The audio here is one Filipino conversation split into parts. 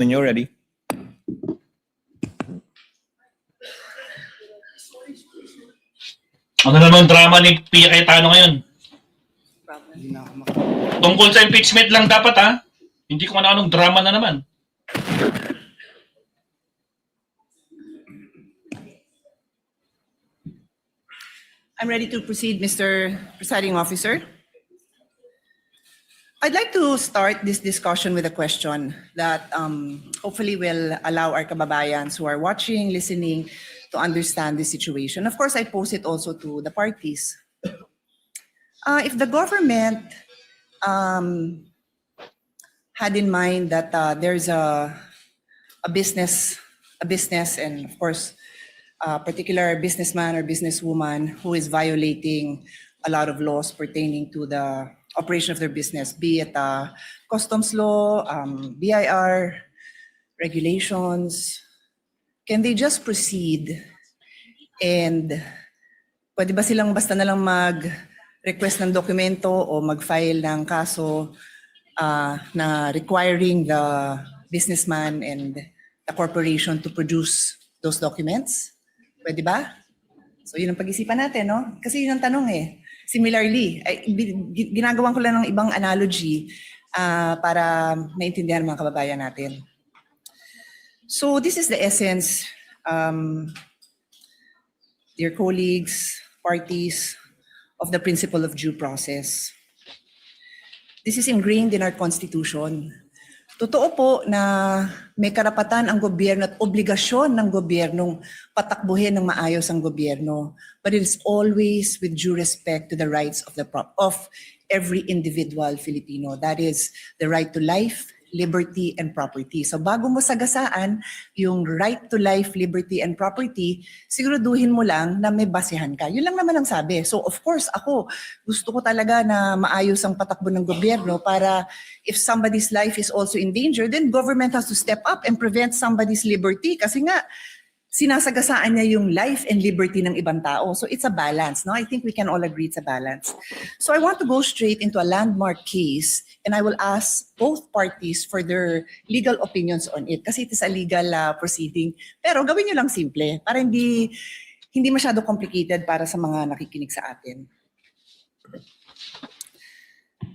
When you're ready. Ano naman drama ni Pia Cayetano ngayon? Tungkol sa impeachment lang dapat ha? Hindi ko anong drama na naman. I'm ready to proceed, Mr. Presiding Officer. I'd like to start this discussion with a question that hopefully will allow our kababayans who are watching, listening, to understand the situation. Of course, I pose it also to the parties. If the government had in mind that there's a business, and of course, a particular businessman or businesswoman who is violating a lot of laws pertaining to the operation of their business, be it customs law, BIR, regulations, can they just proceed and pwede ba silang basta na lang mag-request ng dokumento o mag-file ng kaso na requiring the businessman and the corporation to produce those documents? Pwede ba? So yun ang pag-isipan natin, no? Kasi yun ang tanong eh. Similarly, ginagawan ko lang ng ibang analogy para maintindihan mga kababayan natin. So this is the essence, dear colleagues, parties, of the principle of due process. This is ingrained in our Constitution. Totoo po na may karapatan ang gobyerno at obligasyon ng gobyernong patakbuhin ng maayos ang gobyerno, but it is always with due respect to the rights of every individual Filipino. That is the right to life, liberty, and property. So bago mo sagasaan yung right to life, liberty, and property, siguraduhin mo lang na may basehan ka. Yun lang naman ang sabi. So of course, ako, gusto ko talaga na maayos ang patakbo ng gobyerno para if somebody's life is also in danger, then government has to step up and prevent somebody's liberty. Kasi nga, sinasagasaan niya yung life and liberty ng ibang tao. So it's a balance, no? I think we can all agree it's a balance. So I want to go straight into a landmark case and I will ask both parties for their legal opinions on it kasi it is a legal proceeding. Pero gawin nyo lang simple para hindi masyado complicated para sa mga nakikinig sa atin.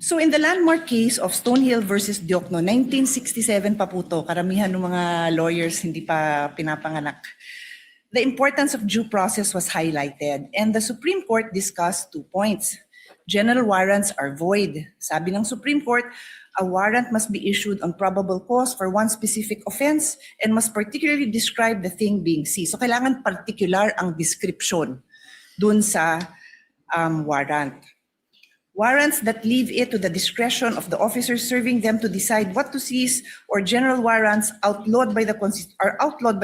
So in the landmark case of Stonehill versus Diokno, 1967 pa po to, karamihan ng mga lawyers hindi pa pinapanganak. The importance of due process was highlighted and the Supreme Court discussed 2 points. General warrants are void. Sabi ng Supreme Court, a warrant must be issued on probable cause for one specific offense and must particularly describe the thing being seized. So kailangan particular ang description dun sa warrant. Warrants that leave it to the discretion of the officers serving them to decide what to seize or general warrants are outlawed by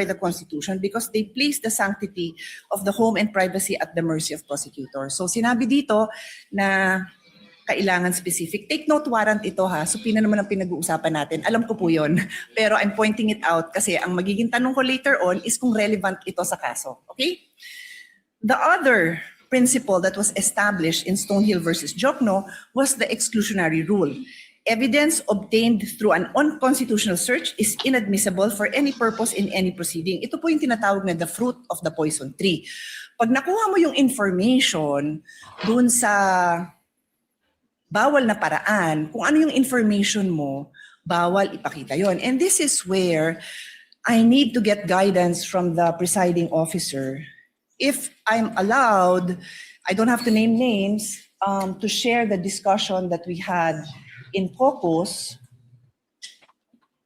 the Constitution because they place the sanctity of the home and privacy at the mercy of prosecutors. So sinabi dito na kailangan specific. Take note warrant ito ha. So pina naman ang pinag-uusapan natin. Alam ko po yun. Pero I'm pointing it out kasi ang magiging tanong ko later on is kung relevant ito sa kaso. Okay? The other principle that was established in Stonehill versus Diokno was the exclusionary rule. Evidence obtained through an unconstitutional search is inadmissible for any purpose in any proceeding. Ito po yung tinatawag na the fruit of the poison tree. Pag nakuha mo yung information dun sa bawal na paraan, kung ano yung information mo, bawal ipakita yon. And this is where I need to get guidance from the presiding officer. If I'm allowed, I don't have to name names, to share the discussion that we had in caucus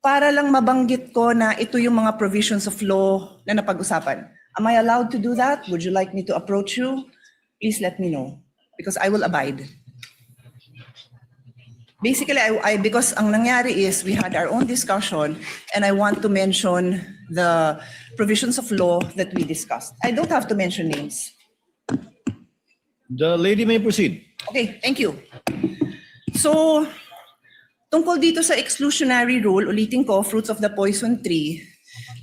para lang mabanggit ko na ito yung mga provisions of law na napag-usapan. Am I allowed to do that? Would you like me to approach you? Please let me know because I will abide. Basically, because ang nangyari is we had our own discussion and I want to mention the provisions of law that we discussed. I don't have to mention names. The lady may proceed. Okay, thank you. So, tungkol dito sa exclusionary rule, ulitin ko, fruits of the poison tree,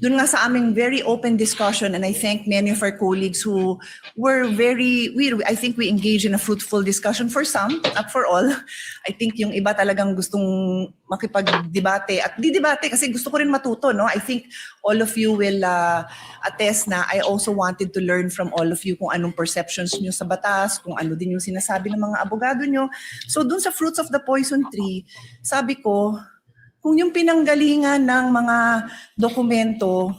Dun nga sa aming very open discussion, and I thank many of our colleagues who were I think we engaged in a fruitful discussion for some, not for all. I think yung iba talagang gustong makipag-debate at di-debate kasi gusto ko rin matuto, no? I think all of you will attest na I also wanted to learn from all of you kung anong perceptions nyo sa batas, kung ano din yung sinasabi ng mga abogado nyo. So dun sa Fruits of the Poison Tree, sabi ko, kung yung pinanggalingan ng mga dokumento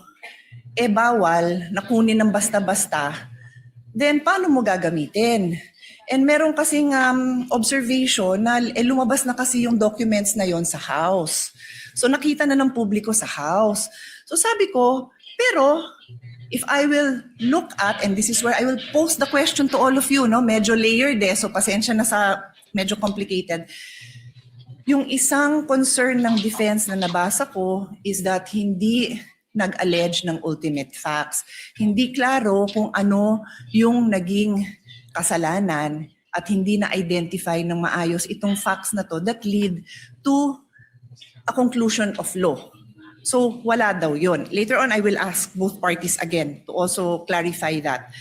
bawal na kunin ng basta-basta, then paano mo gagamitin? And meron kasing observation na lumabas na kasi yung documents na yon sa House. So nakita na ng publiko sa House. So sabi ko, pero if I will look at, and this is where I will pose the question to all of you, no? Medyo layered so pasensya na sa medyo complicated. Yung isang concern ng defense na nabasa ko is that hindi nag-allege ng ultimate facts. Hindi klaro kung ano yung naging kasalanan at hindi na-identify ng maayos itong facts na to that lead to a conclusion of law. So wala daw yun. Later on, I will ask both parties again to also clarify that.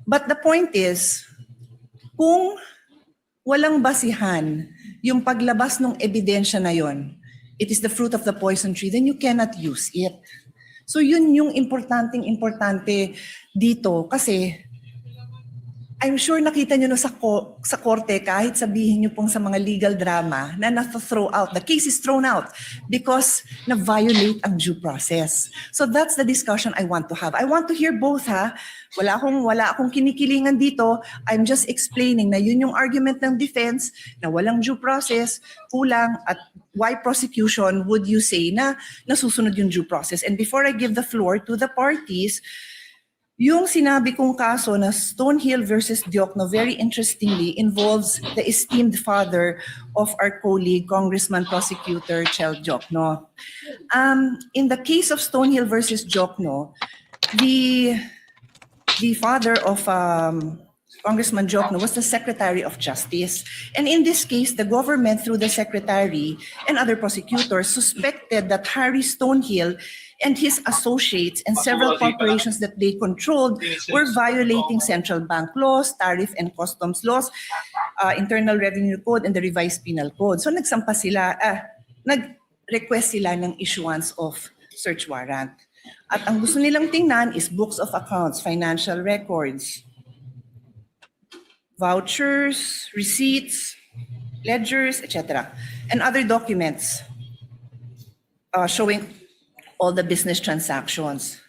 But the point is, kung walang basihan yung paglabas ng ebidensya na yon, it is the fruit of the poison tree, then you cannot use it. So yun yung importante dito kasi I'm sure nakita nyo no sa korte kahit sabihin nyo pong sa mga legal drama na na-throw out. The case is thrown out because na-violate ang due process. So that's the discussion I want to have. I want to hear both ha. Wala akong kinikilingan dito. I'm just explaining na yun yung argument ng defense na walang due process, kulang at why prosecution would you say na nasusunod yung due process. And before I give the floor to the parties, yung sinabi kong kaso na Stonehill versus Diokno, very interestingly, involves the esteemed father of our colleague, Congressman Prosecutor Chel Diokno. In the case of Stonehill versus Diokno, the father of Congressman Diokno was the Secretary of Justice. And in this case, the government, through the Secretary and other prosecutors, suspected that Harry Stonehill and his associates and several corporations that they controlled were violating central bank laws, tariff and customs laws, Internal Revenue Code, and the Revised Penal Code. So nag-request sila ng issuance of search warrant. At ang gusto nilang tingnan is books of accounts, financial records, vouchers, receipts, ledgers, etc., and other documents showing all the business transactions.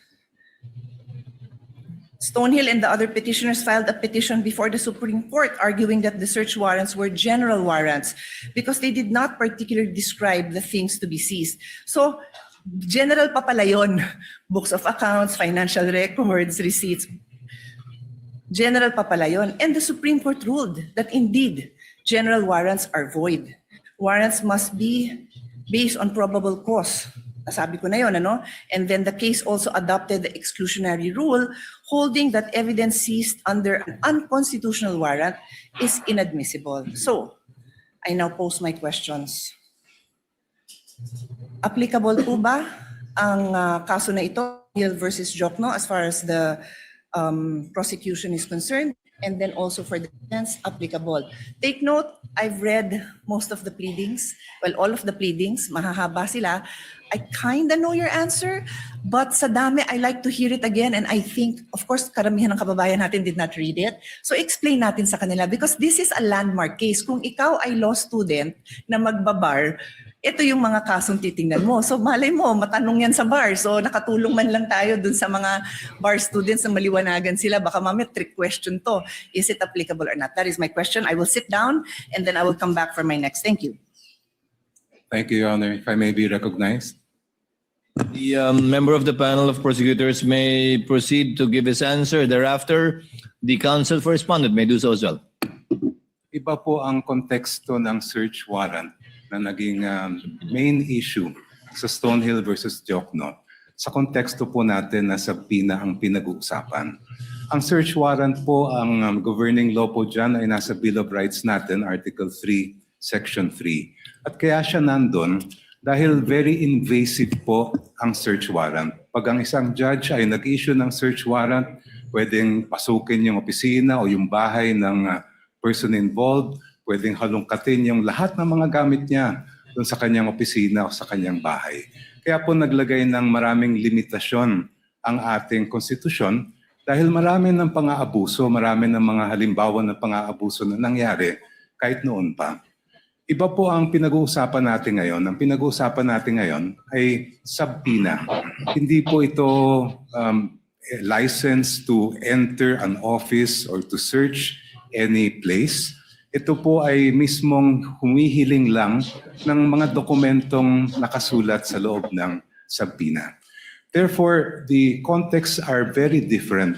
Stonehill and the other petitioners filed a petition before the Supreme Court arguing that the search warrants were general warrants because they did not particularly describe the things to be seized. So, general pa pala yun. Books of accounts, financial records, receipts. General pa pala yun. And the Supreme Court ruled that indeed, general warrants are void. Warrants must be based on probable cause. Nasabi ko na yun, ano? And then the case also adopted the exclusionary rule holding that evidence seized under an unconstitutional warrant is inadmissible. So, I now pose my questions. Applicable po ba ang kaso na ito, Hill versus Diokno, as far as the prosecution is concerned? And then also for the defense, applicable. Take note, I've read most of the pleadings. Well, all of the pleadings, mahahaba sila. I kind of know your answer, but sa dami, I like to hear it again. And I think, of course, karamihan ng kababayan natin did not read it. So explain natin sa kanila because this is a landmark case. Kung ikaw ay law student na magbabar, ito yung mga kasong titingnan mo. So malay mo, matanong yan sa bar. So nakatulong man lang tayo dun sa mga bar students na maliwanagan sila. Baka mamaya trick question to. Is it applicable or not? That is my question. I will sit down and then I will come back for my next. Thank you. Thank you, Your Honor. If I may be recognized. The member of the panel of prosecutors may proceed to give his answer. Thereafter, the counsel for respondent may do so as well. Iba po ang konteksto ng search warrant na naging main issue sa Stonehill versus Diokno. Sa konteksto po natin na sa PINA ang pinag-uusapan. Ang search warrant po, ang governing law po dyan ay nasa Bill of Rights natin, Article 3, Section 3. At kaya siya nandun dahil very invasive po ang search warrant. Pag ang isang judge ay nag-issue ng search warrant, pwedeng pasukin yung opisina o yung bahay ng person involved, pwedeng halongkatin yung lahat ng mga gamit niya doon sa kanyang opisina o sa kanyang bahay. Kaya po naglagay ng maraming limitasyon ang ating konstitusyon dahil marami ng pang-aabuso, marami ng mga halimbawa ng pang-aabuso na nangyari kahit noon pa. Iba po ang pinag-uusapan natin ngayon. Ang pinag-uusapan natin ngayon ay subpoena. Hindi po ito license to enter an office or to search any place. Ito po ay mismong humihiling lang ng mga dokumentong nakasulat sa loob ng subpoena. Therefore, the contexts are very different.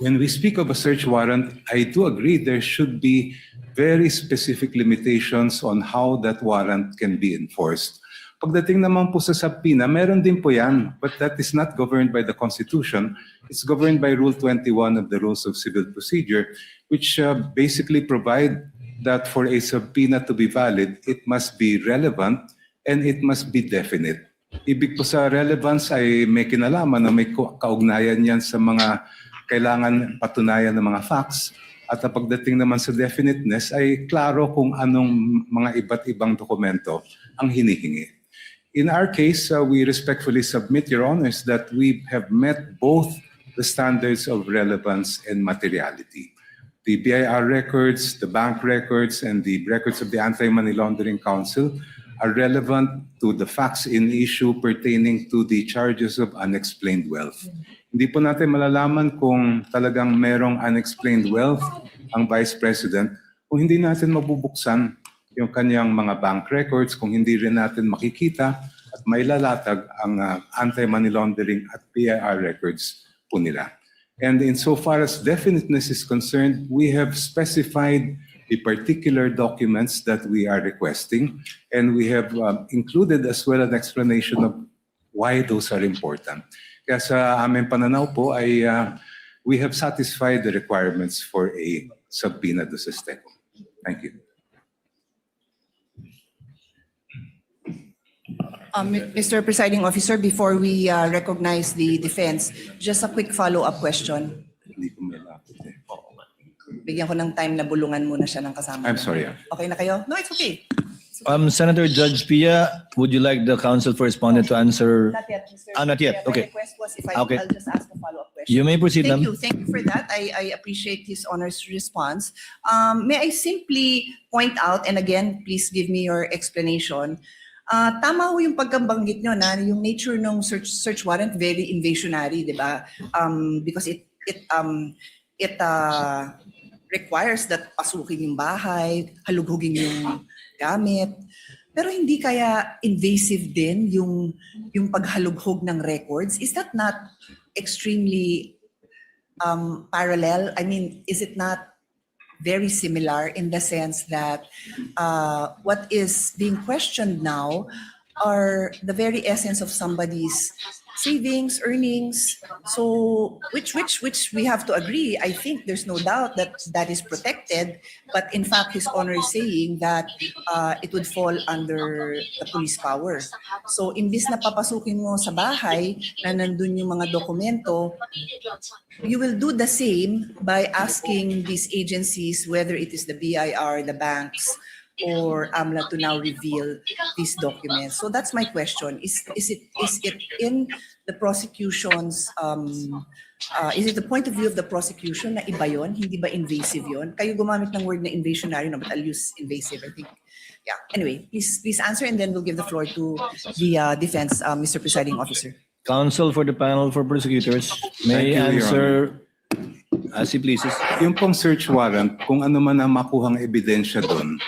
When we speak of a search warrant, I do agree there should be very specific limitations on how that warrant can be enforced. Pagdating naman po sa subpoena, meron din po yan, but that is not governed by the Constitution. It's governed by Rule 21 of the Rules of Civil Procedure, which basically provide that for a subpoena to be valid, it must be relevant and it must be definite. Ibig po sa relevance ay may kinalaman na may kaugnayan yan sa mga kailangan patunayan ng mga facts. At pagdating naman sa definiteness ay klaro kung anong mga iba't ibang dokumento ang hinihingi. In our case, we respectfully submit, Your Honors, that we have met both the standards of relevance and materiality. The BIR records, the bank records, and the records of the Anti-Money Laundering Council are relevant to the facts in issue pertaining to the charges of unexplained wealth. Hindi po natin malalaman kung talagang merong unexplained wealth ang Vice President kung hindi natin mabubuksan yung kanyang mga bank records, kung hindi rin natin makikita at mailalatag ang anti-money laundering at BIR records po nila. And insofar as definiteness is concerned, we have specified the particular documents that we are requesting, and we have included as well an explanation of why those are important. Kaya sa aming pananaw po ay we have satisfied the requirements for a subpoena do sustento. Thank you. Mr. Presiding Officer, before we recognize the defense, just a quick follow-up question. Hindi ko may lapit eh. Bigyan ko ng time na bulungan muna siya ng kasama. I'm sorry. Okay na kayo? No, it's okay. Senator Judge Pia, would you like the counsel for respondent to answer? Not yet, Mr. Not yet. My Okay. request was if Okay. I'll just ask a follow-up question. You may proceed, Thank ma'am. you. Thank you for that. I appreciate his Honor's response. May I simply point out, and again, please give me your explanation. Tama ho yung pagkabanggit nyo na yung nature ng search warrant very invasionary, di ba? Because it requires that pasukin yung bahay, halughugin yung gamit. Pero hindi kaya invasive din yung paghalughog ng records? Is that not extremely parallel? I mean, is it not very similar in the sense that what is being questioned now are the very essence of somebody's savings, earnings. So which we have to agree. I think there's no doubt that that is protected. But in fact, His Honor is saying that it would fall under the police power. So imbis na papasukin mo sa bahay na nandun yung mga dokumento, you will do the same by asking these agencies, whether it is the BIR, the banks, or AMLA, to now reveal these documents. So that's my question. Is it in the prosecution's, is it the point of view of the prosecution na iba yun? Hindi ba invasive yun? Kayo gumamit ng word na invasionary, no? But I'll use invasive, I think. Yeah. Anyway, please answer, and then we'll give the floor to the defense, Mr. Presiding Officer. Counsel for the panel for prosecutors may Thank you, Your answer as he pleases. Yung pong search warrant, kung ano man ang makuhang ebidensya doon,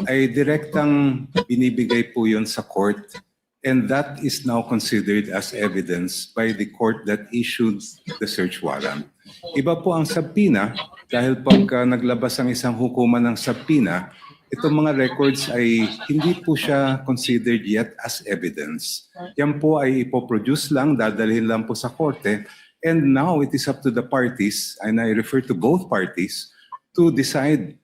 ay direktang binibigay po yun sa court, and that is now considered as evidence by the court that issued the search warrant. Iba po ang subpoena, dahil pagka naglabas ang isang hukuman ng subpoena, itong mga records ay hindi po siya considered yet as evidence. Yan po ay ipoproduce lang, dadalhin lang po sa korte, and now it is up to the parties, and I refer to both parties, to decide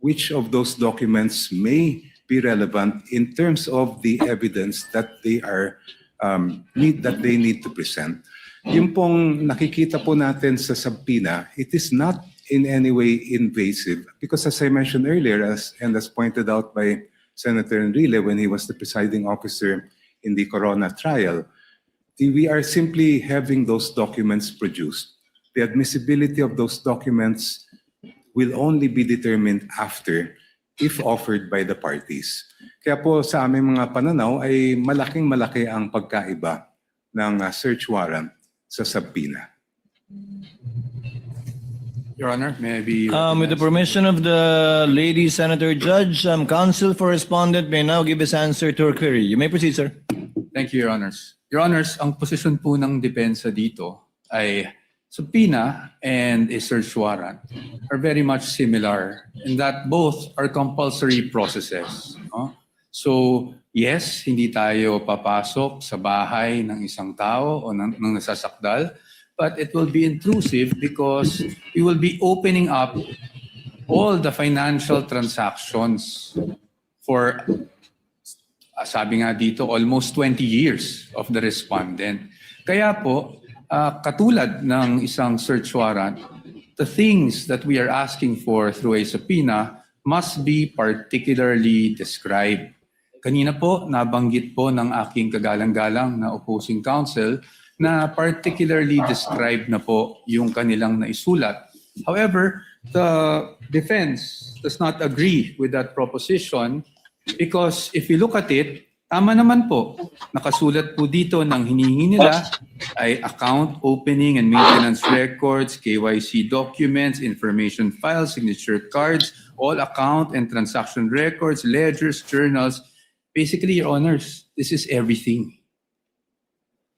which of those documents may be relevant in terms of the evidence that they need to present. Yung pong nakikita po natin sa subpoena, it is not in any way invasive because as I mentioned earlier, as pointed out by Senator Enrile when he was the presiding officer in the Corona trial, we are simply having those documents produced. The admissibility of those documents will only be determined after if offered by the parties. Kaya po sa aming mga pananaw ay malaking-malaki ang pagkaiba ng search warrant sa subpoena. Your Honor, may I be With the recognized? permission of the lady Senator Judge, counsel for respondent may now give his answer to her query. You may proceed, sir. Thank you, Your Honors. Your Honors, ang posisyon po ng depensa dito ay subpoena and a search warrant are very much similar in that both are compulsory processes. No? So, yes, hindi tayo papasok sa bahay ng isang tao o ng nasasakdal, but it will be intrusive because we will be opening up all the financial transactions for sabi nga dito, almost 20 years of the respondent. Kaya po, katulad ng isang search warrant, the things that we are asking for through a subpoena must be particularly described. Kanina po, nabanggit po ng aking kagalang-galang na opposing counsel na particularly described na po yung kanilang naisulat. However, the defense does not agree with that proposition because if you look at it, tama naman po. Nakasulat po dito ng hinihingi nila ay account opening and maintenance records, KYC documents, information files, signature cards, all account and transaction records, ledgers, journals. Basically, Your Honors, this is everything.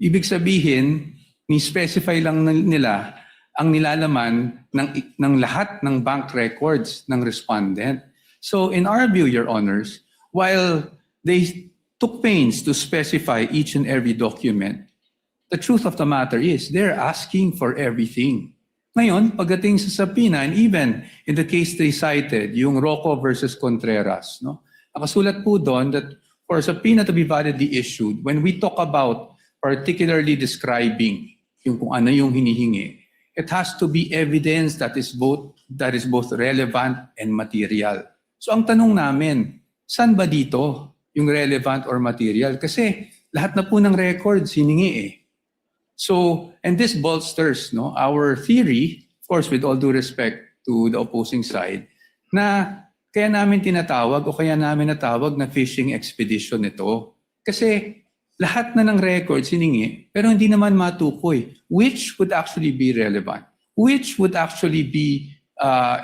Ibig sabihin, ni-specify lang nila ang nilalaman ng lahat ng bank records ng respondent. So in our view, Your Honors, while they took pains to specify each and every document, the truth of the matter is they're asking for everything. Ngayon, pagdating sa subpoena, and even in the case they cited, yung Rocco versus Contreras, no? Nakasulat po doon that for a subpoena to be validly issued, when we talk about particularly describing yung kung ano yung hinihingi, it has to be evidence that is both relevant and material. So ang tanong namin, saan ba dito yung relevant or material? Kasi lahat na po ng records hiningi eh. So, and this bolsters our theory, of course with all due respect to the opposing side, na kaya namin tinatawag o kaya namin natawag na fishing expedition ito. Kasi lahat na ng records hiningi, pero hindi naman matukoy which would actually be relevant, which would actually be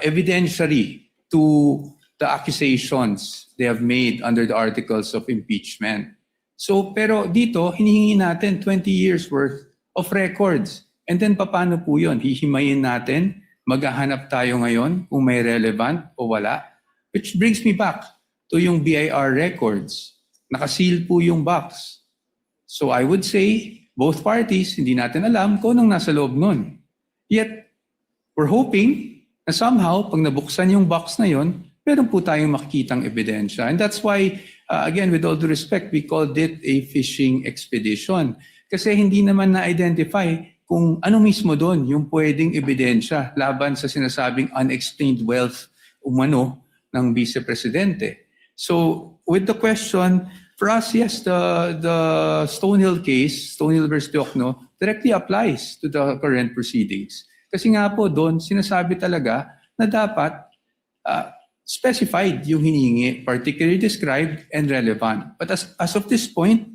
evidentiary to the accusations they have made under the articles of impeachment. So, pero dito, hinihingi natin 20 years worth of records. And then, paano po yun? Hihimayin natin, maghahanap tayo ngayon kung may relevant o wala. Which brings me back to yung BIR records. Nakaseal po yung box. So I would say, both parties, hindi natin alam kung anong nasa loob nun. Yet, we're hoping na somehow, pag nabuksan yung box na yon, meron po tayong makikitang ebidensya. And that's why, again, with all due respect, we called it a fishing expedition. Kasi hindi naman na-identify kung ano mismo doon yung pwedeng ebidensya laban sa sinasabing unexplained wealth umano ng Vice Presidente. So, with the question, for us, yes, the Stonehill case, Stonehill versus Diokno, directly applies to the current proceedings. Kasi nga po doon, sinasabi talaga na dapat specified yung hiningi, particularly described and relevant. But as of this point,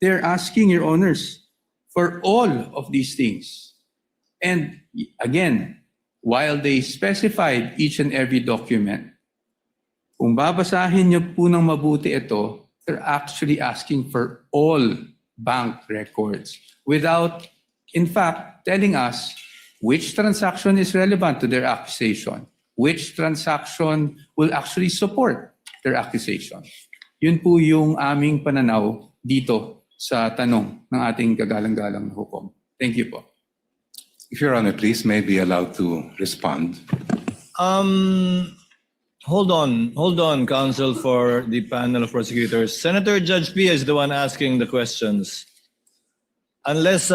they're asking, Your Honors, for all of these things. And again, while they specified each and every document, kung babasahin niyo po ng mabuti ito, they're actually asking for all bank records without, in fact, telling us which transaction is relevant to their accusation, which transaction will actually support their accusation. Yun po yung aming pananaw dito sa tanong ng ating kagalang-galang na hukom. Thank you po. If Your Honor, please may be allowed to respond. Hold on, counsel for the panel of prosecutors. Senator Judge Pia is the one asking the questions. Unless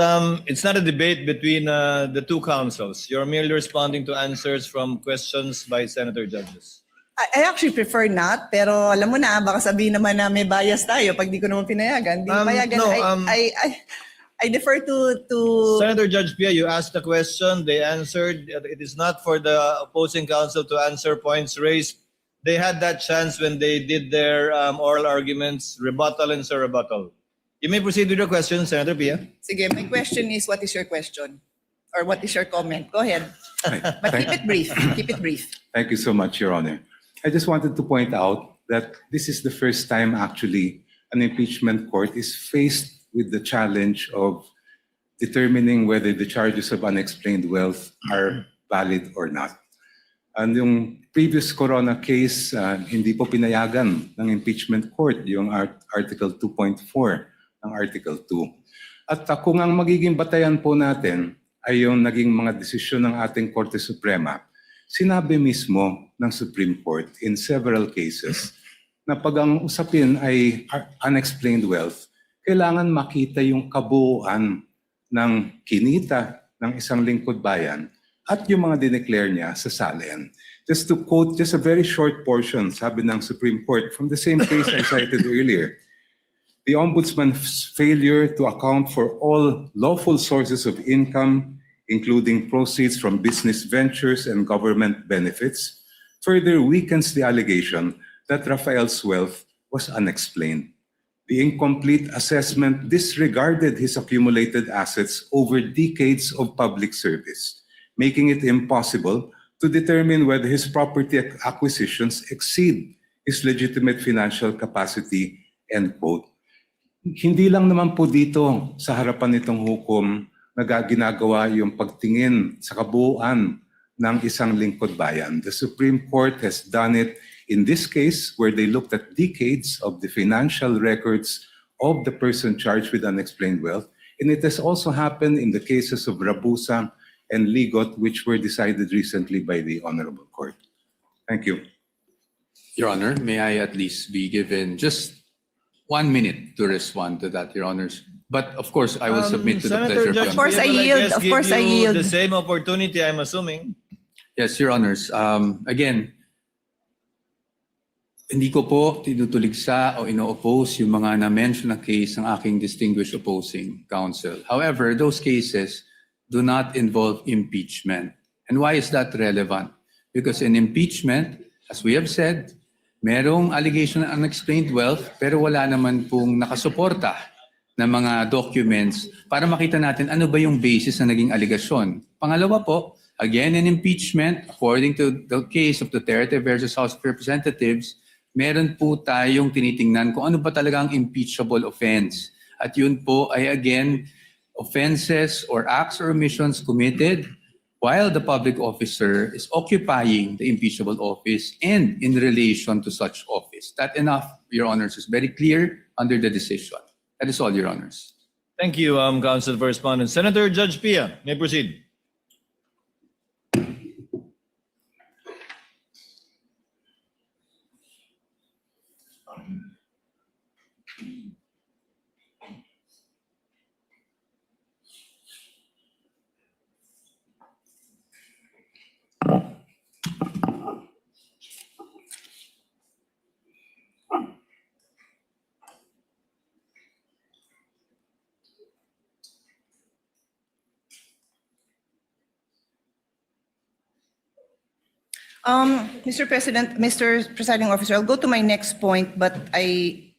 it's not a debate between the two counsels. You're merely responding to answers from questions by senator judges. I actually prefer not, pero alam mo na, baka sabihin naman na may bias tayo pag di ko naman pinayagan. Di payagan. no, I defer to Senator Judge Pia, you asked the question, they answered. It is not for the opposing counsel to answer points raised. They had that chance when they did their oral arguments, rebuttal and surrebuttal. You may proceed with your question, Senator Pia. Sige, my question is, what is your question? Or what is your comment? Go ahead. Right. But keep it brief. Keep it brief. Thank you so much, Your Honor. I just wanted to point out that this is the first time actually an impeachment court is faced with the challenge of determining whether the charges of unexplained wealth are valid or not. And yung previous Corona case, hindi po pinayagan ng impeachment court yung Article 2.4 ng Article 2. At kung ang magiging batayan po natin ay yung naging mga desisyon ng ating Korte Suprema, sinabi mismo ng Supreme Court in several cases na pag ang usapin ay unexplained wealth, kailangan makita yung kabuuan ng kinita ng isang lingkod bayan at yung mga dineclare niya sa salian. Just to quote just a very short portion, sabi ng Supreme Court from the same case I cited earlier, the Ombudsman's failure to account for all lawful sources of income, including proceeds from business ventures and government benefits, further weakens the allegation that Rafael's wealth was unexplained. The incomplete assessment disregarded his accumulated assets over decades of public service, making it impossible to determine whether his property acquisitions exceed his legitimate financial capacity, end quote. Hindi lang naman po dito sa harapan nitong hukom na ginagawa yung pagtingin sa kabuuan ng isang lingkod bayan. The Supreme Court has done it in this case where they looked at decades of the financial records of the person charged with unexplained wealth. And it has also happened in the cases of Rabusa and Ligot, which were decided recently by the Honorable Court. Thank you. Your Honor, may I at least be given just 1 minute to respond to that, Your Honors? But of course, I will submit to the pleasure of Judge Your Of course, Pia I will yield. guess Of give course, I you yield. the same opportunity, I'm assuming. Yes, Your Honors. Again, hindi ko po tinutuligsa o ino-oppose yung mga na-mention na case ng aking distinguished opposing counsel. However, those cases do not involve impeachment. And why is that relevant? Because in impeachment, as we have said, merong allegation ng unexplained wealth pero wala naman pong nakasuporta na mga documents para makita natin ano ba yung basis na naging aligasyon. Pangalawa po, again in impeachment, according to the case of Duterte versus House of Representatives, meron po tayong tinitingnan kung ano ba talaga ang impeachable offense. At yun po ay again, offenses or acts or omissions committed while the public officer is occupying the impeachable office and in relation to such office. That enough, Your Honors, is very clear under the decision. That is all, Your Honors. Thank you, Counsel for Respondent. Senator Judge Pia, may proceed. Mr. President, Mr. Presiding Officer, I'll go to my next point, but it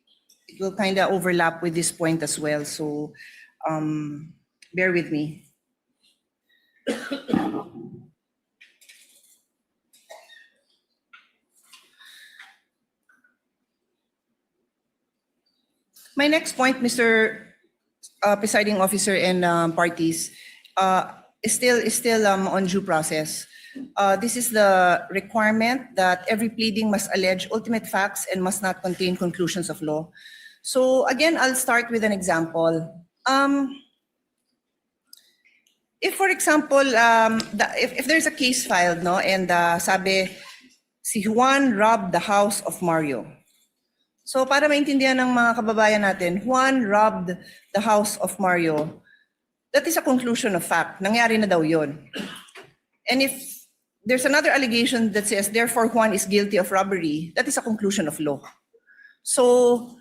will kind of overlap with this point as well. So bear with me. My next point, Mr. Presiding Officer and parties, is still on due process. This is the requirement that every pleading must allege ultimate facts and must not contain conclusions of law. So again, I'll start with an example. If, for example, if there's a case filed, no, and si Juan robbed the house of Mario. So para maintindihan ng mga kababayan natin, Juan robbed the house of Mario. That is a conclusion of fact. Nangyari na daw yun. And if there's another allegation that says, therefore Juan is guilty of robbery, that is a conclusion of law. So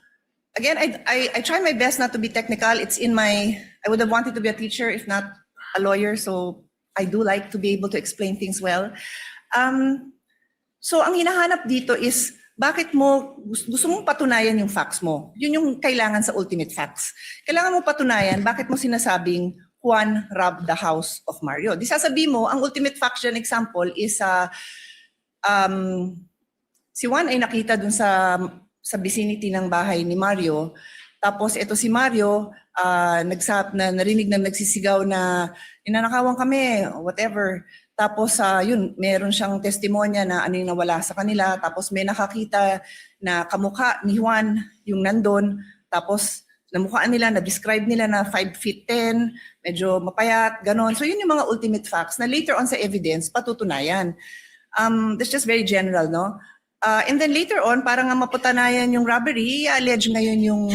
again, I try my best not to be technical. It's in my, I would have wanted to be a teacher if not a lawyer. So I do like to be able to explain things well. So ang hinahanap dito is, bakit mo gusto mong patunayan yung facts mo? Yun yung kailangan sa ultimate facts. Kailangan mo patunayan bakit mo sinasabing Juan robbed the house of Mario. Di sasabihin mo, ang ultimate fact dyan example is si Juan ay nakita dun sa vicinity ng bahay ni Mario. Tapos ito si Mario, narinig na nagsisigaw na ninanakawan kami, whatever. Tapos yun, meron siyang testimonya na ano yung nawala sa kanila. Tapos may nakakita na kamukha ni Juan yung nandun. Tapos namukhaan nila, na-describe nila na 5'10", medyo mapayat, ganon. So yun yung mga ultimate facts na later on sa evidence patutunayan. That's just very general, no? And then later on, para nga mapatunayan yung robbery, i-allege ngayon yung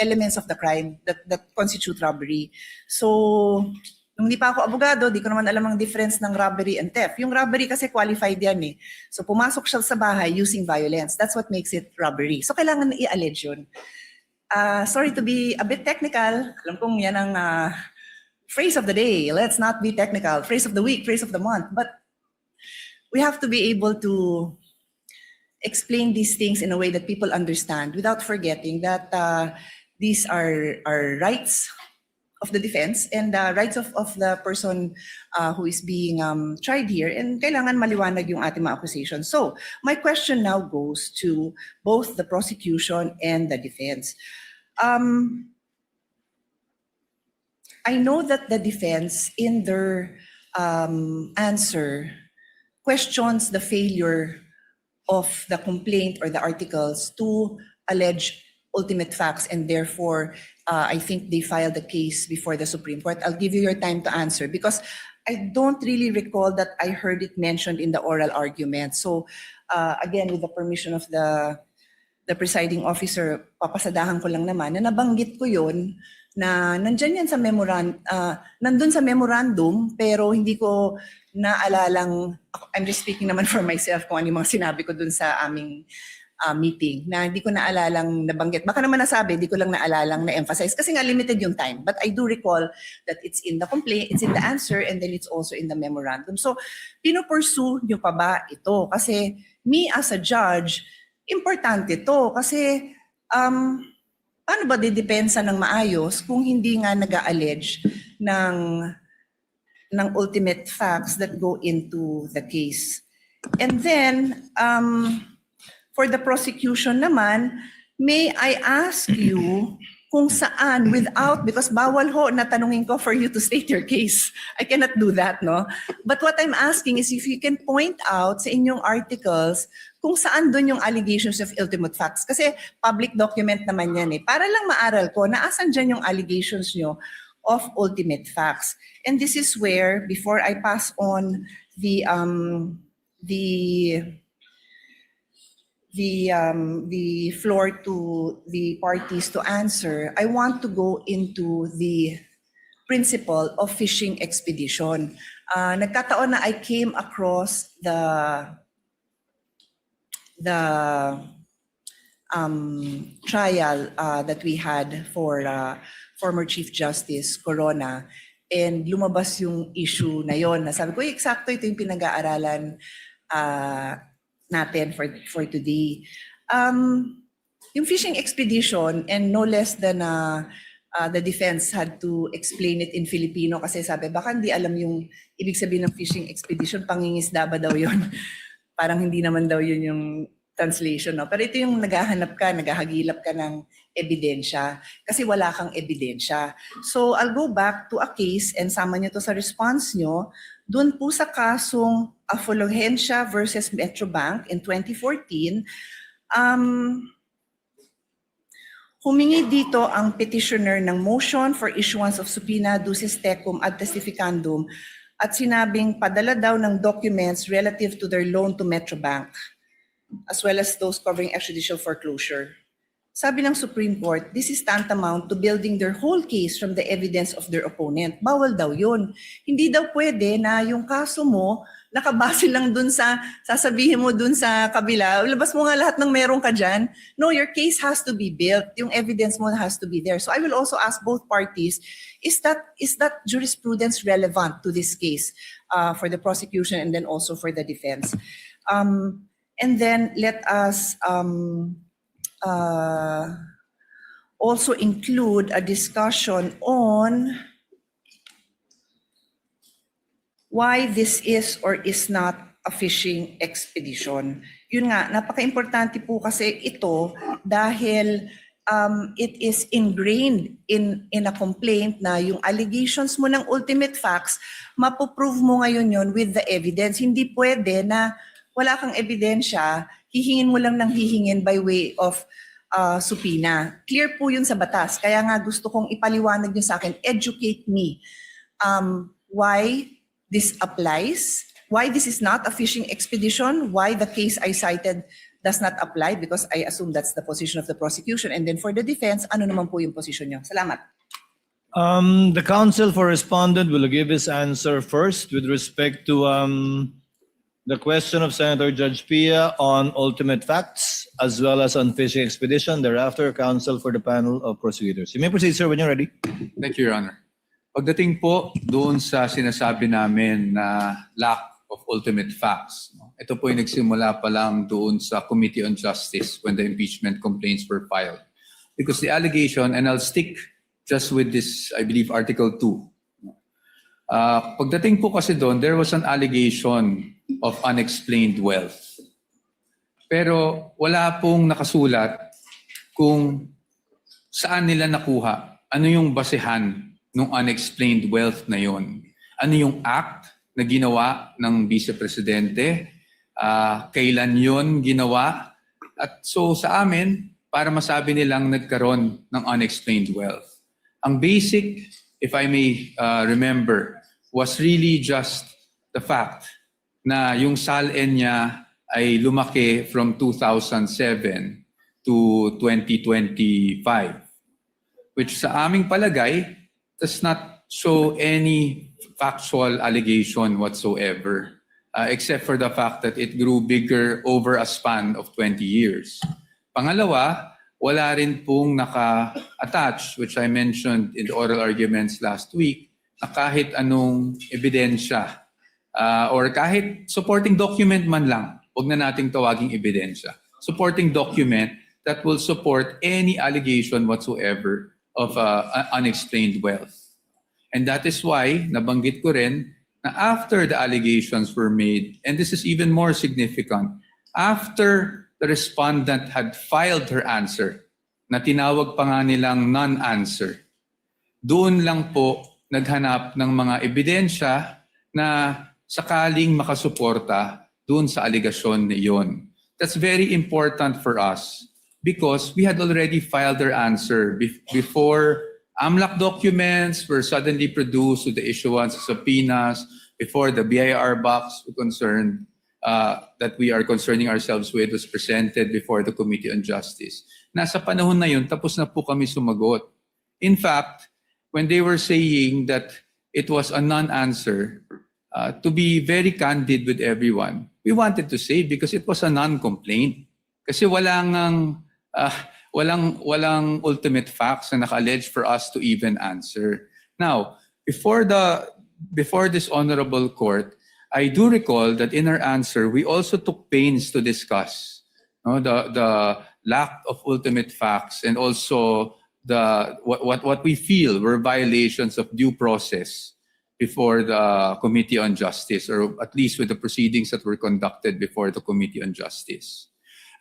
elements of the crime that constitute robbery. So nung di pa ako abogado, di ko naman alam ang difference ng robbery and theft. Yung robbery kasi qualified yan eh. So pumasok siya sa bahay using violence. That's what makes it robbery. So kailangan na i-allege yun. Sorry to be a bit technical. Alam kong yan ang phrase of the day. Let's not be technical. Phrase of the week, phrase of the month. But we have to be able to explain these things in a way that people understand without forgetting that these are rights of the defense and rights of the person who is being tried here, and kailangan maliwanag yung ating mga accusations. So my question now goes to both the prosecution and the defense. I know that the defense in their answer questions the failure of the complaint or the articles to allege ultimate facts, and therefore I think they filed the case before the Supreme Court. I'll give you your time to answer because I don't really recall that I heard it mentioned in the oral argument. So again, with the permission of the presiding officer, papasadahan ko lang naman na nabanggit ko yun na nandyan yan sa nandun sa memorandum, pero hindi ko naalalang, I'm just speaking naman for myself kung ano yung mga sinabi ko dun sa aming meeting na hindi ko naalalang nabanggit. Baka naman nasabi, hindi ko lang naalalang na-emphasize kasi nga limited yung time. But I do recall that it's in the complaint, it's in the answer, and then it's also in the memorandum. So, pino-pursue nyo pa ba ito? Kasi me as a judge, importante to kasi paano ba didepensa ng maayos kung hindi nga nag-a-allege ng ultimate facts that go into the case. And then, for the prosecution naman, may I ask you kung saan because bawal ho na tanungin ko for you to state your case. I cannot do that, no? But what I'm asking is if you can point out sa inyong articles kung saan dun yung allegations of ultimate facts. Kasi public document naman yan eh. Para lang maaral ko na asan dyan yung allegations nyo of ultimate facts. And this is where, before I pass on the floor to the parties to answer, I want to go into the principle of fishing expedition. Nagkataon na I came across the trial that we had for former Chief Justice Corona, and lumabas yung issue na yon. Nasabi ko, eksakto ito yung pinag-aaralan natin for today. Yung fishing expedition, and no less than the defense had to explain it in Filipino kasi sabi, baka hindi alam yung ibig sabihin ng fishing expedition, pangingisda ba daw yun? Parang hindi naman daw yun yung translation, no? Pero ito yung naghahagilap ka ng ebidensya kasi wala kang ebidensya. So I'll go back to a case and sama nyo to sa response nyo. Doon po sa kasong Afluencia versus Metrobank in 2014, humingi dito ang petitioner ng motion for issuance of subpoena ducis tecum ad testificandum at sinabing padala daw ng documents relative to their loan to Metrobank. as well as those covering extrajudicial foreclosure. Sabi ng Supreme Court, this is tantamount to building their whole case from the evidence of their opponent. Bawal daw yun. Hindi daw pwede na yung kaso mo, nakabase lang dun sa, sasabihin mo dun sa kabila, labas mo nga lahat ng meron ka dyan. No, your case has to be built. Yung evidence mo has to be there. So I will also ask both parties, is that jurisprudence relevant to this case for the prosecution and then also for the defense? And then let us also include a discussion on why this is or is not a fishing expedition. Yun nga, napaka-importante po kasi ito dahil it is ingrained in a complaint na yung allegations mo ng ultimate facts, mapoprove mo ngayon yun with the evidence. Hindi pwede na wala kang ebidensya, hihingin mo lang ng hihingin by way of subpoena. Clear po yun sa batas. Kaya nga gusto kong ipaliwanag nyo sa akin, educate me why this applies, why this is not a fishing expedition, why the case I cited does not apply, because I assume that's the position of the prosecution. And then for the defense, ano naman po yung position nyo? Salamat. The counsel for respondent will give his answer first with respect to the question of Senator Judge Pia on ultimate facts as well as on fishing expedition. Thereafter, counsel for the panel of prosecutors. You may proceed, sir, when you're ready. Thank you, Your Honor. Pagdating po doon sa sinasabi namin na lack of ultimate facts, ito po yung nagsimula pa lang doon sa Committee on Justice when the impeachment complaints were filed. Because the allegation, and I'll stick just with this, I believe, Article 2. Pagdating po kasi doon, there was an allegation of unexplained wealth. Pero wala pong nakasulat kung saan nila nakuha, ano yung basehan ng unexplained wealth na yon. Ano yung act na ginawa ng Vice Presidente, kailan yon ginawa. At so sa amin, para masabi nilang nagkaroon ng unexplained wealth. Ang basic, if I may remember, was really just the fact na yung SALN niya ay lumaki from 2007 to 2025, which sa aming palagay does not show any factual allegation whatsoever, except for the fact that it grew bigger over a span of 20 years. Pangalawa, wala rin pong naka-attach, which I mentioned in the oral arguments last week, na kahit anong ebidensya or kahit supporting document man lang, huwag na nating tawaging ebidensya, supporting document that will support any allegation whatsoever of unexplained wealth. And that is why, nabanggit ko rin, na after the allegations were made, and this is even more significant, after the respondent had filed her answer, na tinawag pa nga nilang non-answer, doon lang po naghanap ng mga ebidensya na sakaling makasuporta doon sa aligasyon na iyon. That's very important for us because we had already filed our answer before AMLAC documents were suddenly produced with the issuance of subpoenas, before the BIR box was concerned, that we are concerning ourselves with was presented before the Committee on Justice. Nasa panahon na yun, tapos na po kami sumagot. In fact, when they were saying that it was a non-answer, to be very candid with everyone, we wanted to say because it was a non-complaint. Kasi walang ultimate facts na naka-allege for us to even answer. Now, before this honorable court, I do recall that in our answer, we also took pains to discuss the lack of ultimate facts and also what we feel were violations of due process before the Committee on Justice, or at least with the proceedings that were conducted before the Committee on Justice.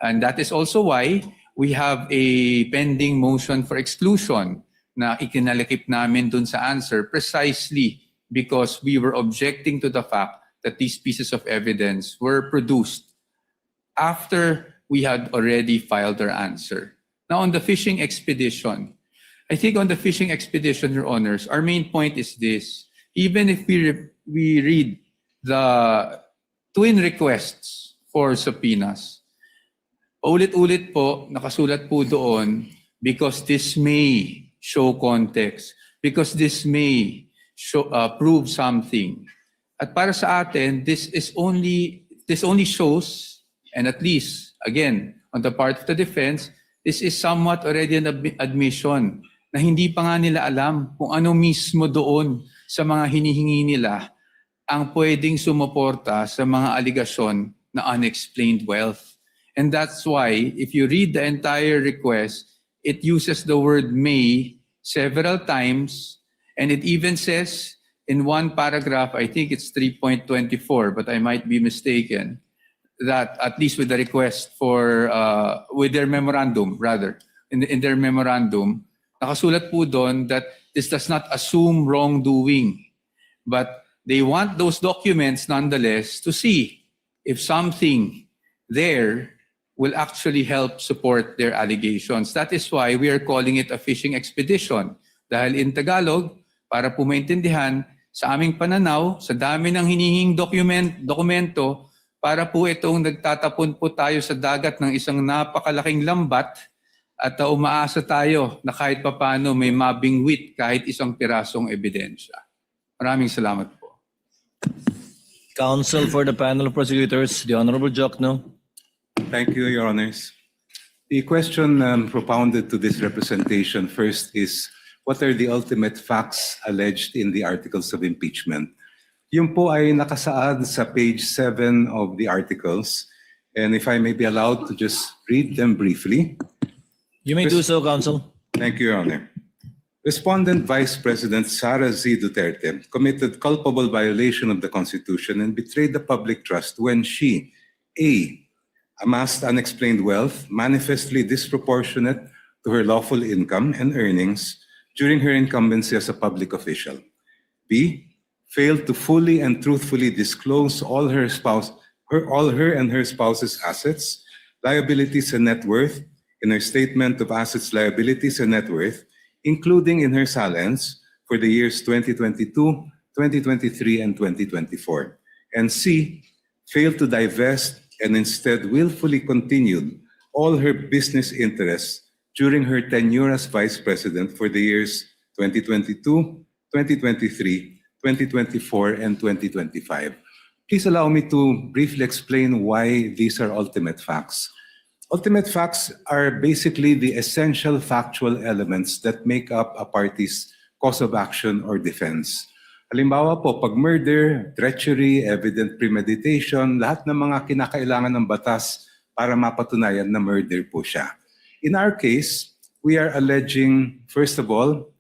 And that is also why we have a pending motion for exclusion na ikinalakip namin dun sa answer precisely because we were objecting to the fact that these pieces of evidence were produced after we had already filed our answer. Now, on the fishing expedition, I think on the fishing expedition, Your Honors, our main point is this. Even if we read the twin requests for subpoenas, Paulit-ulit po, nakasulat po doon, because this may show context, because this may show, prove something. At para sa atin, this only shows, and at least, again, on the part of the defense, this is somewhat already an admission na hindi pa nga nila alam kung ano mismo doon sa mga hinihingi nila ang pwedeng sumuporta sa mga aligasyon na unexplained wealth. And that's why, if you read the entire request, it uses the word may several times, and it even says in one paragraph, I think it's 3.24, but I might be mistaken, that at least with the request for, with their memorandum, rather, in their memorandum, nakasulat po doon that this does not assume wrongdoing, but they want those documents nonetheless to see if something there will actually help support their allegations. That is why we are calling it a fishing expedition. Dahil in Tagalog, para po maintindihan, sa aming pananaw, sa dami ng hinihing dokumento, para po itong nagtatapon po tayo sa dagat ng isang napakalaking lambat at umaasa tayo na kahit papano may mabingwit kahit isang pirasong ebidensya. Maraming salamat po. Counsel for the panel of prosecutors, the Honorable Jokno. Thank you, Your Honors. The question propounded to this representation first is, what are the ultimate facts alleged in the articles of impeachment? Yung po ay nakasaad sa page 7 of the articles. And if I may be allowed to just read them briefly. You may do so, Counsel. Thank you, Your Honor. Respondent Vice President Sara Z. Duterte committed culpable violation of the Constitution and betrayed the public trust when she, A, amassed unexplained wealth manifestly disproportionate to her lawful income and earnings during her incumbency as a public official. B, failed to fully and truthfully disclose all her and her spouse's assets, liabilities, and net worth in her statement of assets, liabilities, and net worth, including in her salience for the years 2022, 2023, and 2024. And C, failed to divest and instead willfully continued all her business interests during her tenure as Vice President for the years 2022, 2023, 2024, and 2025. Please allow me to briefly explain why these are ultimate facts. Ultimate facts are basically the essential factual elements that make up a party's cause of action or defense. Halimbawa po, pag murder, treachery, evident premeditation, lahat ng mga kinakailangan ng batas para mapatunayan na murder po siya. In our case, we are alleging, first of all,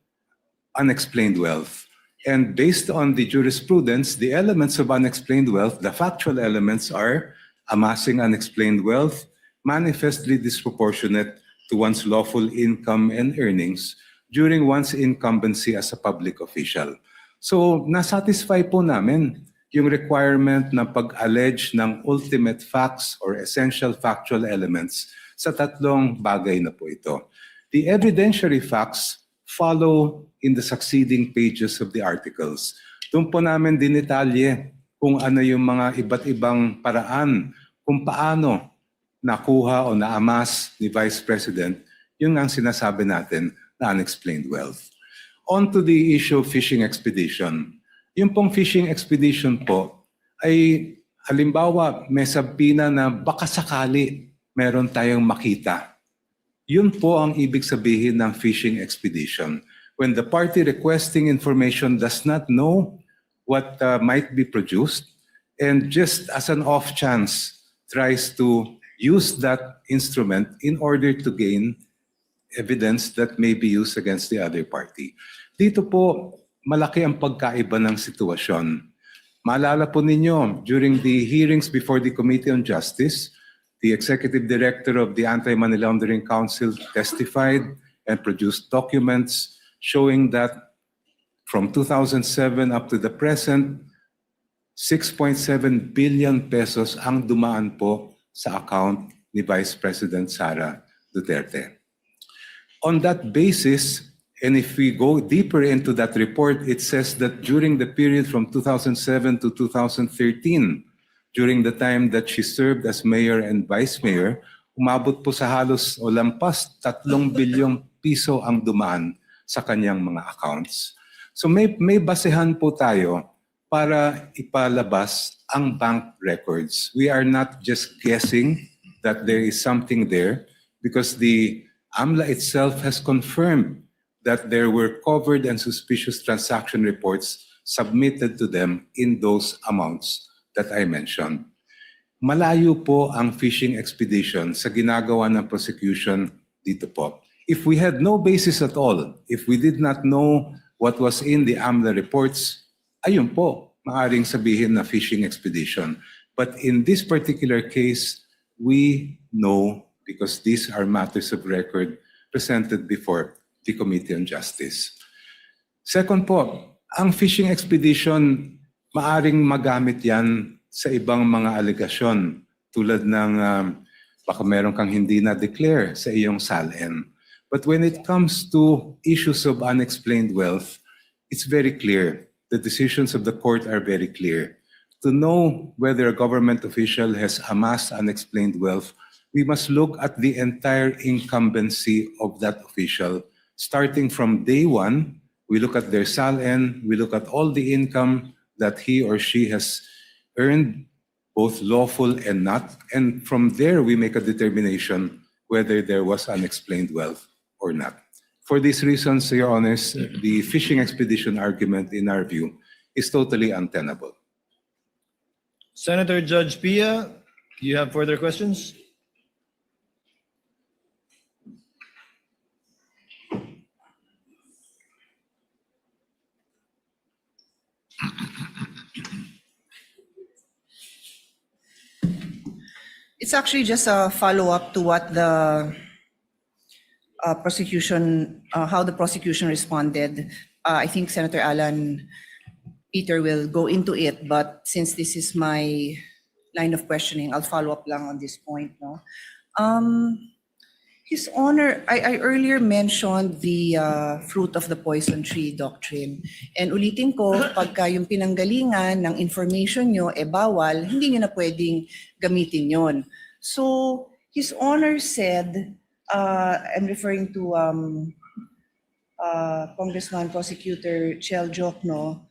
unexplained wealth. And based on the jurisprudence, the elements of unexplained wealth, the factual elements are amassing unexplained wealth, manifestly disproportionate to one's lawful income and earnings during one's incumbency as a public official. So, nasatisfy po namin yung requirement na pag-allege ng ultimate facts or essential factual elements sa tatlong bagay na po ito. The evidentiary facts follow in the succeeding pages of the articles. Doon po namin dinetalye kung ano yung mga iba't ibang paraan kung paano nakuha o naamas ni Vice President, yun ang sinasabi natin na unexplained wealth. On to the issue of fishing expedition. Yung pong fishing expedition po ay halimbawa may sabina na baka sakali meron tayong makita. Yun po ang ibig sabihin ng fishing expedition. When the party requesting information does not know what might be produced and just as an off chance tries to use that instrument in order to gain evidence that may be used against the other party. Dito po, malaki ang pagkaiba ng sitwasyon. Maalala po ninyo, during the hearings before the Committee on Justice, the Executive Director of the Anti-Money Laundering Council testified and produced documents showing that from 2007 up to the present, 6.7 billion pesos ang dumaan po sa account ni Vice President Sara Duterte. On that basis, and if we go deeper into that report, it says that during the period from 2007 to 2013, during the time that she served as mayor and vice mayor, umabot po sa halos o lampas 3 bilyong piso ang dumaan sa kanyang mga accounts. So may basehan po tayo para ipalabas ang bank records. We are not just guessing that there is something there because the AMLA itself has confirmed that there were covered and suspicious transaction reports submitted to them in those amounts that I mentioned. Malayo po ang fishing expedition sa ginagawa ng prosecution dito po. If we had no basis at all, if we did not know what was in the AMLA reports, ayun po, maaring sabihin na fishing expedition. But in this particular case, we know because these are matters of record presented before the Committee on Justice. Second po, ang fishing expedition, maaring magamit yan sa ibang mga alegasyon tulad ng baka meron kang hindi na-declare sa iyong SALN. But when it comes to issues of unexplained wealth, it's very clear. The decisions of the court are very clear. To know whether a government official has amassed unexplained wealth, we must look at the entire incumbency of that official. Starting from day one, we look at their SALN, we look at all the income that he or she has earned, both lawful and not, and from there we make a determination whether there was unexplained wealth or not. For these reasons, Your Honors, the fishing expedition argument, in our view, is totally untenable. Senator Judge Pia, do you have further questions? It's actually just a follow-up to what the how the prosecution responded. I think Senator Alan Peter will go into it, but since this is my line of questioning, I'll follow up lang on this point. No? His Honor, I earlier mentioned the fruit of the poison tree doctrine. And ulitin ko, pagka yung pinanggalingan ng information nyo, bawal, hindi nyo na pwedeng gamitin yon. So, His Honor said, I'm referring to Congressman Prosecutor Chel Jokno,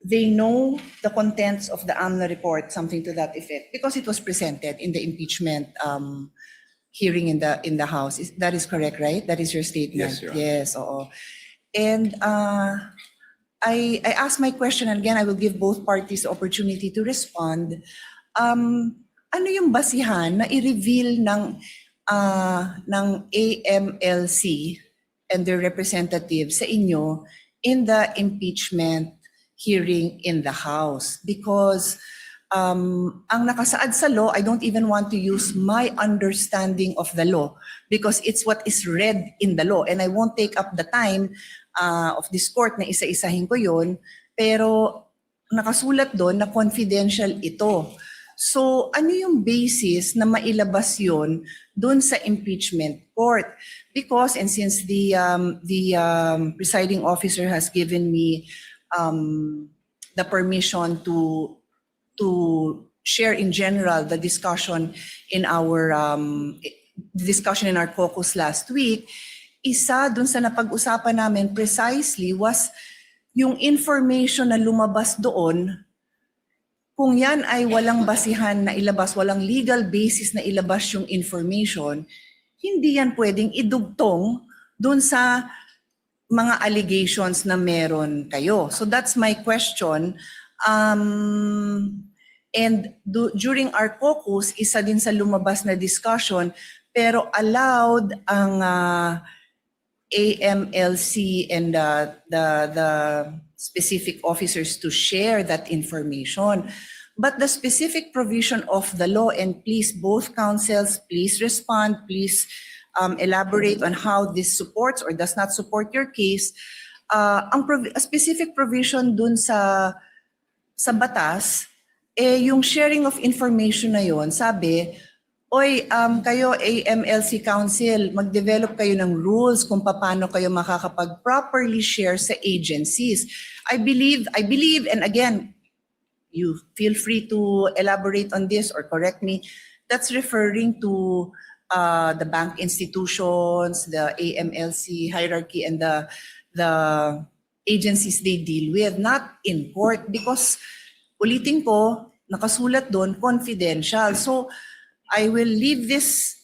they know the contents of the AMLA report, something to that effect, because it was presented in the impeachment hearing in the House. That is correct, right? That is your statement? Yes, Your Honor. Yes, oo. And I asked my question, and again, I will give both parties the opportunity to respond. Ano yung basihan na i-reveal ng AMLC and their representatives sa inyo in the impeachment hearing in the House? Because ang nakasaad sa law, I don't even want to use my understanding of the law because it's what is read in the law. And I won't take up the time of this court na isa-isahin ko yun, pero nakasulat doon na confidential ito. So ano yung basis na mailabas yun doon sa impeachment court? Because, and since the presiding officer has given me the permission to share in general the discussion in our caucus last week, isa dun sa napag-usapan namin precisely was yung information na lumabas doon. Kung yan ay walang basihan na ilabas, walang legal basis na ilabas yung information, hindi yan pwedeng idugtong dun sa mga allegations na meron kayo. So that's my question. During our caucus, isa din sa lumabas na discussion, pero allowed ang AMLC and the specific officers to share that information. But the specific provision of the law, and please, both counsels, please respond, please elaborate on how this supports or does not support your case. A specific provision dun sa batas, yung sharing of information na yon, sabi, oy, kayo AMLC Council, mag-develop kayo ng rules kung paano kayo makakapag-properly share sa agencies. I believe, and again, you feel free to elaborate on this or correct me. That's referring to the bank institutions, the AMLC hierarchy, and the agencies they deal with, not in court. Because ulitin ko, nakasulat doon, confidential. So I will leave this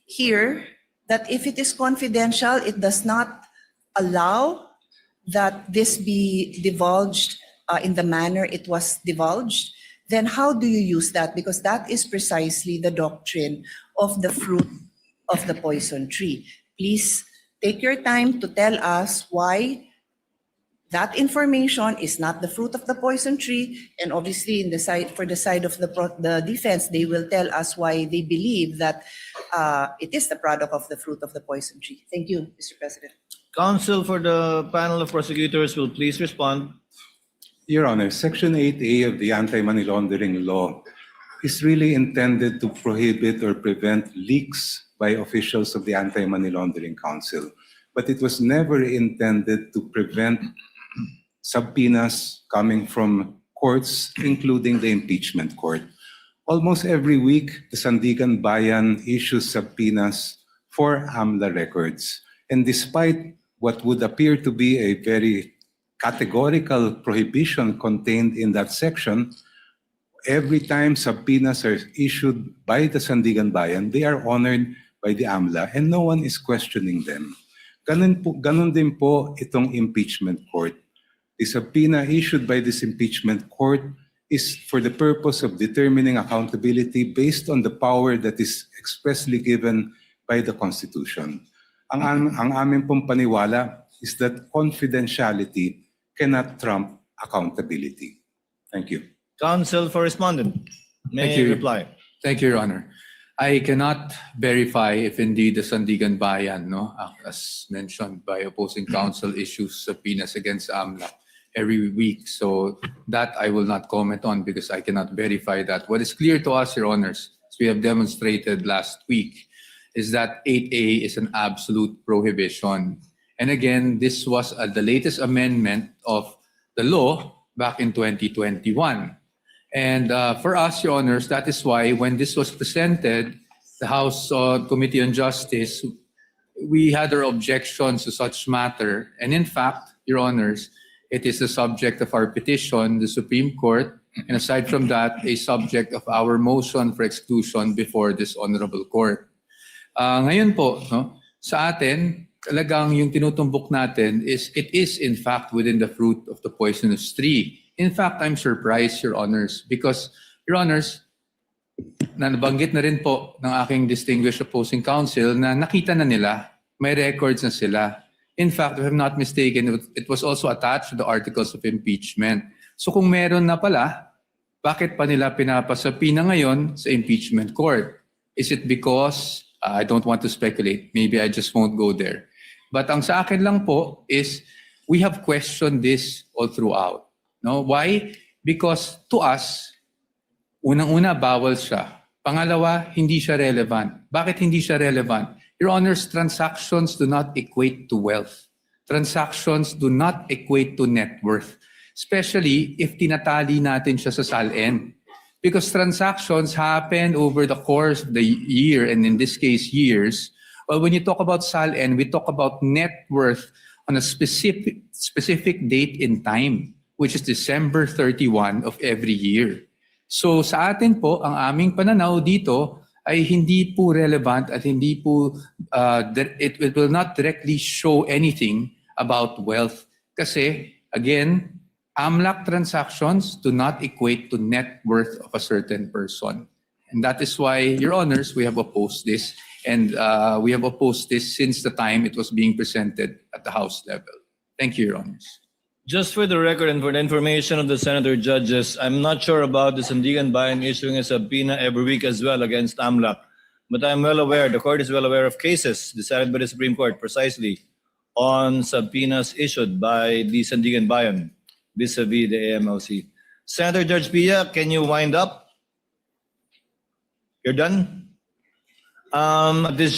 here, that if it is confidential, it does not allow that this be divulged in the manner it was divulged. Then how do you use that? Because that is precisely the doctrine of the fruit of the poison tree. Please take your time to tell us why that information is not the fruit of the poison tree, and obviously for the side of the defense, they will tell us why they believe that it is the product of the fruit of the poison tree. Thank you, Mr. President. Counsel for the panel of prosecutors will please respond. Your Honor, Section 8A of the Anti-Money Laundering Law is really intended to prohibit or prevent leaks by officials of the Anti-Money Laundering Council. But it was never intended to prevent subpoenas coming from courts, including the impeachment court. Almost every week, the Sandigan Bayan issues subpoenas for AMLA records. And despite what would appear to be a very categorical prohibition contained in that section, every time subpoenas are issued by the Sandigan Bayan, they are honored by the AMLA and no one is questioning them. Ganun din po itong impeachment court. The subpoena issued by this impeachment court is for the purpose of determining accountability based on the power that is expressly given by the Constitution. Ang amin pong paniwala is that confidentiality cannot trump accountability. Thank you. Counsel for respondent, may Thank you. reply. Thank you, Your Honor. I cannot verify if indeed the Sandigan Bayan, as mentioned by opposing counsel, issues subpoenas against AMLA every week. So that I will not comment on because I cannot verify that. What is clear to us, Your Honors, as we have demonstrated last week, is that 8A is an absolute prohibition. And again, this was the latest amendment of the law back in 2021. And for us, Your Honors, that is why when this was presented, the House Committee on Justice, we had our objections to such matter. And in fact, Your Honors, it is the subject of our petition, the Supreme Court, and aside from that, a subject of our motion for exclusion before this Honorable Court. Ngayon po, sa atin, talagang yung tinutumbok natin is it is in fact within the fruit of the poisonous tree. In fact, I'm surprised, Your Honors, because, Your Honors, nabanggit na rin po ng aking distinguished opposing counsel na nakita na nila, may records na sila. In fact, if I'm not mistaken, it was also attached to the articles of impeachment. So kung meron na pala, bakit pa nila pinapasapina ngayon sa impeachment court? Is it because, I don't want to speculate, maybe I just won't go there. But ang sa akin lang po is, we have questioned this all throughout. No? Why? Because to us, unang-una, bawal siya. Pangalawa, hindi siya relevant. Bakit hindi siya relevant? Your Honors, transactions do not equate to wealth. Transactions do not equate to net worth. Especially if tinatali natin siya sa SALN. Because transactions happen over the course of the year, and in this case, years. Well, when you talk about SALN, we talk about net worth on a specific date in time, which is December 31 of every year. So sa atin po, ang aming pananaw dito ay hindi po relevant at hindi po, it will not directly show anything about wealth. Kasi, again, AMLAC transactions do not equate to net worth of a certain person. And that is why, Your Honors, we have opposed this. And we have opposed this since the time it was being presented at the House level. Thank you, Your Honors. Just for the record and for the information of the senator judges, I'm not sure about the Sandigan Bayan issuing a subpoena every week as well against AMLAC. But I'm well aware, the court is well aware of cases decided by the Supreme Court precisely on subpoenas issued by the Sandigan Bayan vis-a-vis the AMLC. Senator Judge Pia, can you wind up? You're done? At this